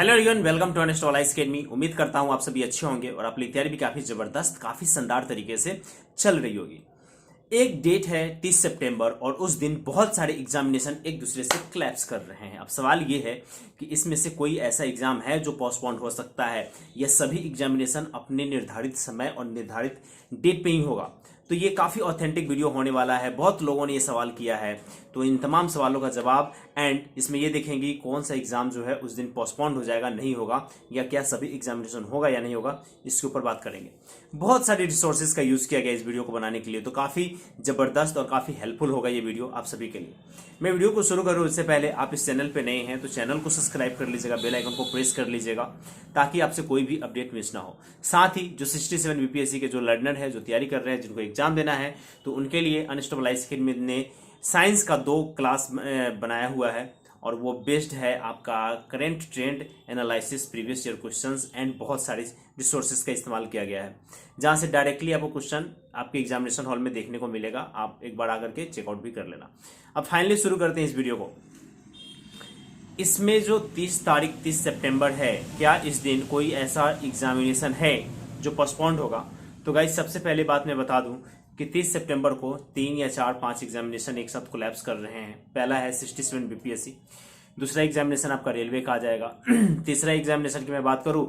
Hello everyone, welcome to honest online academy. उम्मीद करता हूं आप सभी अच्छे होंगे और आपकी तैयारी भी काफी जबरदस्त, काफी शानदार तरीके से चल रही होगी। एक डेट है 30 सितंबर और उस दिन बहुत सारे एग्जामिनेशन एक दूसरे से क्लैप्स कर रहे हैं। अब सवाल ये है कि इसमें से कोई ऐसा एग्जाम है जो पोस्टपोन हो सकता है या सभी एग्जामिनेशन अपने निर्धारित समय और निर्धारित डेट पे ही होगा। तो ये काफी ऑथेंटिक वीडियो होने वाला है। बहुत लोगों ने ये सवाल किया है, तो इन तमाम सवालों का जवाब एंड इसमें ये देखेंगे कौन सा एग्जाम जो है उस दिन पोस्टपोन हो जाएगा, नहीं होगा, या क्या सभी एग्जामिनेशन होगा या नहीं होगा, इसके ऊपर बात करेंगे। बहुत सारी रिसोर्सेज का यूज किया गया इस वीडियो को बनाने के लिए, तो काफी जबरदस्त और काफी हेल्पफुल होगा ये वीडियो आप सभी के लिए। मैं वीडियो को शुरू करूं उससे पहले आप इस चैनल पे नए हैं तो चैनल को सब्सक्राइब कर लीजिएगा, बेल आइकन को प्रेस कर लीजिएगा ताकि आपसे कोई भी अपडेट मिस ना हो। साथ ही जो 67 बीपीएससी के जो लर्नर है, जो तैयारी कर रहे हैं, जिनको एग्जाम देना है, तो उनके लिए अनस्टेबल अकेडमी ने साइंस का 2 क्लास बनाया हुआ है और वो बेस्ड है आपका current trend analysis, previous year questions and बहुत सारी रिसोर्सेज का इस्तेमाल किया गया है, जहां से डायरेक्टली आपको क्वेश्चन आपके एग्जामिनेशन हॉल में देखने को मिलेगा। आप एक बार आकर के चेकआउट भी कर लेना। अब फाइनली शुरू करते हैं इस वीडियो को। इसमें जो 30 सितंबर है, क्या इस दिन कोई ऐसा एग्जामिनेशन है जो पोस्टपोन्ड होगा? तो गाइस, सबसे पहले बात मैं बता दूं कि 30 सितंबर को 3 या 4-5 एग्जामिनेशन एक साथ कोलैप्स कर रहे हैं। पहला है 67 बीपीएससी, दूसरा एग्जामिनेशन आपका रेलवे का आ जाएगा। तीसरा एग्जामिनेशन की मैं बात करूं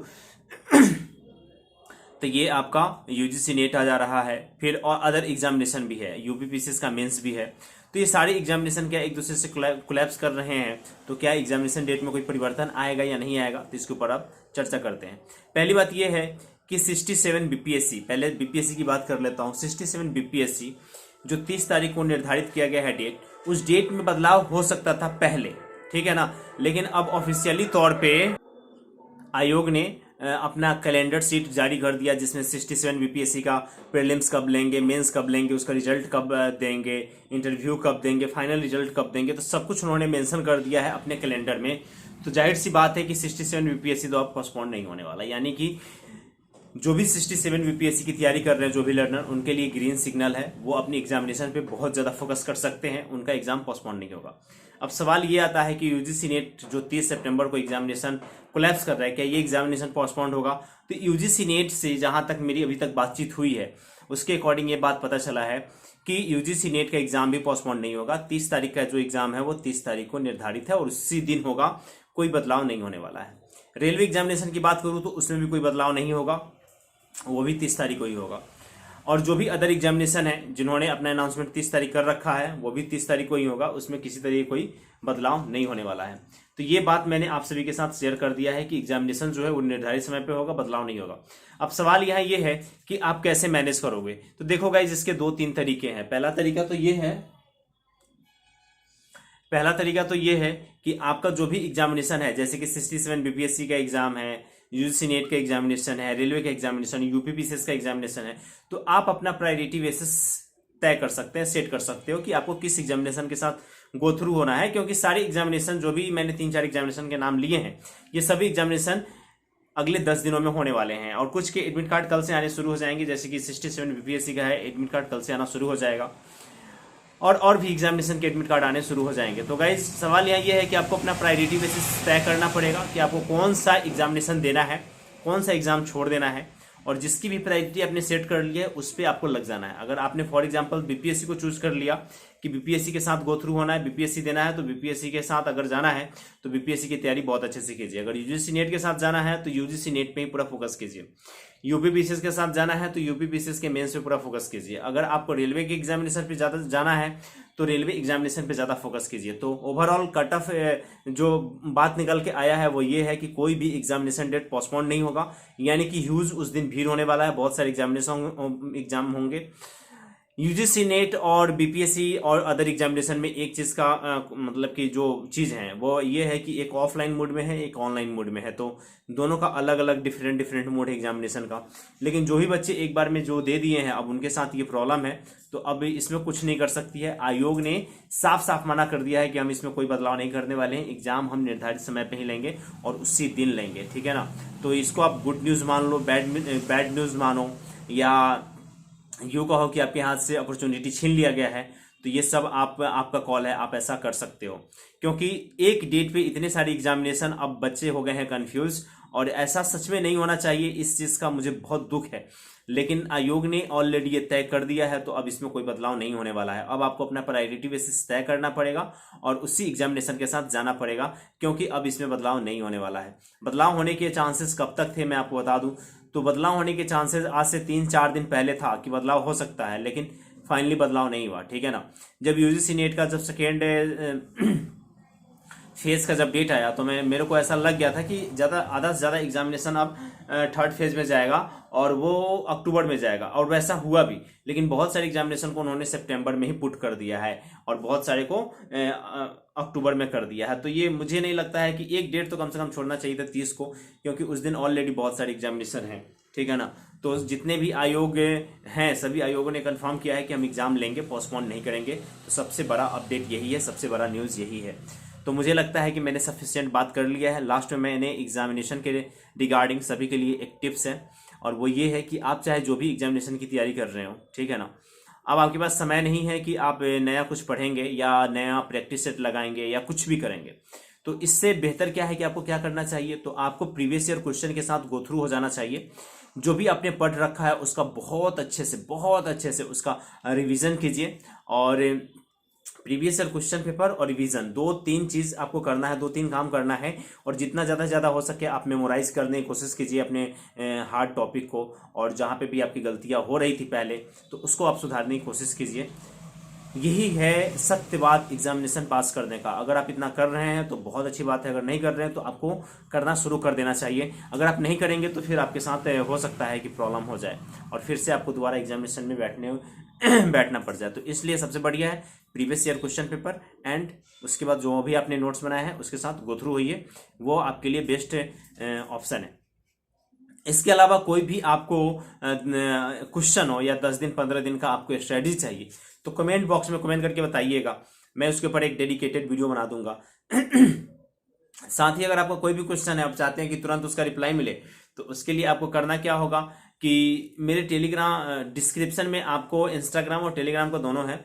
तो ये आपका यूजीसी नेट आ जा रहा है, फिर और अदर एग्जामिनेशन भी है, यूपीपीसीएस का मेंस भी है। तो ये सारे एग्जामिनेशन क्या एक दूसरे से कोलैप्स कर रहे हैं, तो क्या एग्जामिनेशन डेट में कोई परिवर्तन आएगा या नहीं आएगा, तो इसके ऊपर अब चर्चा करते हैं। पहली बात ये है कि 67 बीपीएससी, पहले बीपीएससी की बात कर लेता हूं। 67 बीपीएससी जो 30 तारीख को निर्धारित किया गया है डेट, उस डेट में बदलाव हो सकता था पहले, ठीक है ना, लेकिन अब ऑफिशियली तौर पे आयोग ने अपना कैलेंडर शीट जारी कर दिया, जिसमें 67 बीपीएससी का प्रीलिम्स कब लेंगे, मेंस कब लेंगे, उसका रिजल्ट कब देंगे, इंटरव्यू कब देंगे, फाइनल रिजल्ट कब देंगे, तो सब कुछ उन्होंने मेंशन कर दिया है अपने कैलेंडर में। तो जाहिर सी बात है कि 67 बीपीएससी तो अब पोस्टपोन नहीं होने वाला, यानी कि जो भी 67 बीपीएससी की तैयारी कर रहे हैं, जो भी लर्नर, उनके लिए ग्रीन सिग्नल है। वो अपनी एग्जामिनेशन पे बहुत ज्यादा फोकस कर सकते हैं, उनका एग्जाम पोस्टपोन नहीं होगा। अब सवाल ये आता है कि यूजीसी नेट जो 30 सितंबर को एग्जामिनेशन कोलैप्स कर रहा है, क्या ये एग्जामिनेशन पोस्टपोन होगा? तो यूजीसी नेट से जहां तक मेरी अभी तक बातचीत हुई है, उसके अकॉर्डिंग ये बात पता चला है कि यूजीसी नेट का एग्जाम भी पोस्टपोन नहीं होगा। 30 तारीख का जो एग्जाम है वो 30 तारीख को निर्धारित है और उसी दिन होगा, कोई बदलाव नहीं होने वाला है। रेलवे एग्जामिनेशन की बात करूं तो उसमें भी कोई बदलाव नहीं होगा, वो भी 30 तारीख को ही होगा। और जो भी अदर एग्जामिनेशन है जिन्होंने अपना अनाउंसमेंट 30 तारीख कर रखा है, वो भी 30 तारीख को ही होगा, उसमें किसी तरह कोई बदलाव नहीं होने वाला है। तो ये बात मैंने आप सभी के साथ शेयर कर दिया है कि एग्जामिनेशन जो है वो निर्धारित समय पे होगा, बदलाव नहीं होगा। अब सवाल यहाँ ये है कि आप कैसे मैनेज करोगे। तो देखो गाइस, इसके 2-3 तरीके हैं। पहला तरीका तो ये है कि आपका जो भी एग्जामिनेशन है, जैसे कि 67 बीपीएससी का एग्जाम है, यूजीसी नेट का एग्जामिनेशन है, रेलवे का एग्जामिनेशन, यूपीपीसीएस का एग्जामिनेशन है, तो आप अपना प्रायोरिटी बेसिस तय कर सकते हैं, सेट कर सकते हो कि आपको किस एग्जामिनेशन के साथ गो थ्रू होना है। क्योंकि सारे एग्जामिनेशन, जो भी मैंने 3-4 एग्जामिनेशन के नाम लिए हैं, ये सभी एग्जामिनेशन अगले 10 दिनों में होने वाले हैं और कुछ के एडमिट कार्ड कल से आने शुरू हो जाएंगे। जैसे कि 67 बीपीएससी का है, एडमिट कार्ड कल से आना शुरू हो जाएगा और भी एग्जामिनेशन के एडमिट कार्ड आने शुरू हो जाएंगे। तो गाइज, सवाल यहाँ ये है कि आपको अपना प्रायोरिटी बेसिस तय करना पड़ेगा कि आपको कौन सा एग्जामिनेशन देना है, कौन सा एग्जाम छोड़ देना है, और जिसकी भी प्रायोरिटी आपने सेट कर ली है उस पर आपको लग जाना है। अगर आपने फॉर एग्जांपल बीपीएससी को चूज कर लिया कि बीपीएससी के साथ गो थ्रू होना है, बीपीएससी देना है, तो बीपीएससी के साथ अगर जाना है तो बीपीएससी की तैयारी बहुत अच्छे से कीजिए। अगर यूजीसी नेट के साथ जाना है तो यूजीसी नेट पे ही पूरा फोकस कीजिए। यूपीपीसीएस के साथ जाना है तो यूपीपीसीएस के मेंस पे पूरा फोकस कीजिए। अगर आपको रेलवे के एग्जामिनेशन पे ज्यादा जाना है तो रेलवे एग्जामिनेशन पे ज्यादा फोकस कीजिए। तो ओवरऑल कट ऑफ जो बात निकल के आया है वो ये है कि कोई भी एग्जामिनेशन डेट पोस्टपोन नहीं होगा, यानी कि ह्यूज उस दिन भीड़ होने वाला है, बहुत सारे एग्जाम होंगे। यूजीसी नेट और बीपीएससी और अदर एग्जामिनेशन में एक चीज का मतलब कि जो चीज है वो ये है कि एक ऑफलाइन मोड में है, एक ऑनलाइन मोड में है, तो दोनों का अलग अलग डिफरेंट मोड है एग्जामिनेशन का। लेकिन जो ही बच्चे एक बार में जो दे दिए हैं, अब उनके साथ ये प्रॉब्लम है, तो अब इसमें कुछ नहीं कर सकती है। आयोग ने साफ साफ मना कर दिया है कि हम इसमें कोई बदलाव नहीं करने वाले हैं, एग्जाम हम निर्धारित समय पे ही लेंगे और उसी दिन लेंगे, ठीक है ना। तो इसको आप गुड न्यूज मान लो, बैड न्यूज मानो, या यूँ कहो कि आपके हाथ से अपॉर्चुनिटी छीन लिया गया है, तो ये सब आपका कॉल है, आप ऐसा कर सकते हो, क्योंकि एक डेट पे इतने सारे एग्जामिनेशन, अब बच्चे हो गए हैं कंफ्यूज, और ऐसा सच में नहीं होना चाहिए। इस चीज का मुझे बहुत दुख है, लेकिन आयोग ने ऑलरेडी ये तय कर दिया है, तो अब इसमें कोई बदलाव नहीं होने वाला है। अब आपको अपना प्रायोरिटी बेसिस तय करना पड़ेगा और उसी एग्जामिनेशन के साथ जाना पड़ेगा, क्योंकि अब इसमें बदलाव नहीं होने वाला है। बदलाव होने के चांसेस कब तक थे मैं आपको बता दूं, तो बदलाव होने के चांसेस आज से 3-4 दिन पहले था कि बदलाव हो सकता है, लेकिन फाइनली बदलाव नहीं हुआ, ठीक है ना। जब यूजीसी नेट का जब सेकेंड फेज का जब डेट आया, तो मेरे को ऐसा लग गया था कि आधा से ज्यादा एग्जामिनेशन अब थर्ड फेज में जाएगा और वो अक्टूबर में जाएगा, और वैसा हुआ भी। लेकिन बहुत सारे एग्जामिनेशन को उन्होंने सितंबर में ही पुट कर दिया है और बहुत सारे को अक्टूबर में कर दिया है। तो ये मुझे नहीं लगता है कि एक डेट तो कम से कम छोड़ना चाहिए था 30 को, क्योंकि उस दिन ऑलरेडी बहुत सारे एग्जामिनेशन हैं, ठीक है ना। तो जितने भी आयोग हैं, सभी आयोगों ने कंफर्म किया है कि हम एग्जाम लेंगे, पोस्टपोन नहीं करेंगे। तो सबसे बड़ा अपडेट यही है, सबसे बड़ा न्यूज़ यही है। तो मुझे लगता है कि मैंने सफिशिएंट बात कर लिया है। लास्ट में मैंने एग्जामिनेशन के रिगार्डिंग सभी के लिए एक टिप्स है, और वो ये है कि आप चाहे जो भी एग्जामिनेशन की तैयारी कर रहे हो, ठीक है ना, अब आपके पास समय नहीं है कि आप नया कुछ पढ़ेंगे या नया प्रैक्टिस सेट लगाएंगे या कुछ भी करेंगे। तो इससे बेहतर क्या है कि आपको क्या करना चाहिए, तो आपको प्रीवियस ईयर क्वेश्चन के साथ गो थ्रू हो जाना चाहिए। जो भी आपने पढ़ रखा है उसका बहुत अच्छे से उसका रिवीजन कीजिए, और प्रीवियस ईयर क्वेश्चन पेपर और रिवीजन 2-3 चीज आपको करना है, 2-3 काम करना है। और जितना ज़्यादा से ज़्यादा हो सके आप मेमोराइज करने की कोशिश कीजिए अपने हार्ड टॉपिक को, और जहाँ पे भी आपकी गलतियाँ हो रही थी पहले, तो उसको आप सुधारने की कोशिश कीजिए। यही है सत्यवाद एग्जामिनेशन पास करने का। अगर आप इतना कर रहे हैं तो बहुत अच्छी बात है, अगर नहीं कर रहे हैं तो आपको करना शुरू कर देना चाहिए। अगर आप नहीं करेंगे तो फिर आपके साथ हो सकता है कि प्रॉब्लम हो जाए और फिर से आपको दोबारा एग्जामिनेशन में बैठना पड़ जाए। तो इसलिए सबसे बढ़िया है previous year question paper, and उसके बाद जो भी आपने नोट्स बनाए हैं उसके साथ गो थ्रू होइए, वो आपके लिए बेस्ट ऑप्शन है। इसके अलावा कोई भी आपको क्वेश्चन हो या 10 दिन 15 दिन का आपको स्ट्रेटजी चाहिए, तो कमेंट बॉक्स में कमेंट करके बताइएगा, मैं उसके ऊपर एक डेडिकेटेड वीडियो बना दूंगा। साथ ही अगर आपका कोई भी क्वेश्चन है, आप चाहते हैं कि तुरंत उसका रिप्लाई मिले, तो उसके लिए आपको करना क्या होगा कि मेरे टेलीग्राम डिस्क्रिप्शन में आपको इंस्टाग्राम और टेलीग्राम का दोनों है,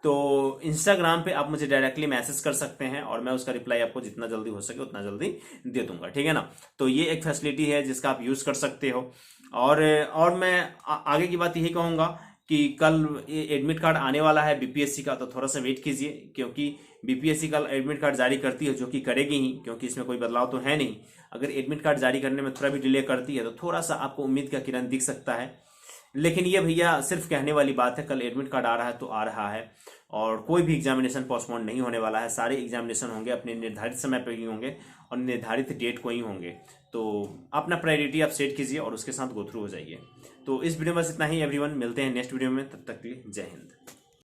तो इंस्टाग्राम पे आप मुझे डायरेक्टली मैसेज कर सकते हैं और मैं उसका रिप्लाई आपको जितना जल्दी हो सके उतना जल्दी दे दूंगा, ठीक है ना। तो ये एक फैसिलिटी है जिसका आप यूज कर सकते हो। और मैं आगे की बात यही कहूंगा कि कल एडमिट कार्ड आने वाला है बीपीएससी का, तो थोड़ा सा वेट कीजिए, क्योंकि बीपीएससी कल एडमिट कार्ड जारी करती है, जो कि करेगी ही, क्योंकि इसमें कोई बदलाव तो है नहीं। अगर एडमिट कार्ड जारी करने में थोड़ा भी डिले करती है तो थोड़ा सा आपको उम्मीद का किरण दिख सकता है, लेकिन ये भैया सिर्फ कहने वाली बात है। कल एडमिट कार्ड आ रहा है तो आ रहा है, और कोई भी एग्जामिनेशन पोस्टपोन नहीं होने वाला है। सारे एग्जामिनेशन होंगे अपने निर्धारित समय पर ही होंगे और निर्धारित डेट को ही होंगे। तो अपना प्रायोरिटी आप सेट कीजिए और उसके साथ गो थ्रू हो जाइए। तो इस वीडियो में बस इतना ही एवरीवन, मिलते हैं नेक्स्ट वीडियो में, तब तक के लिए जय हिंद।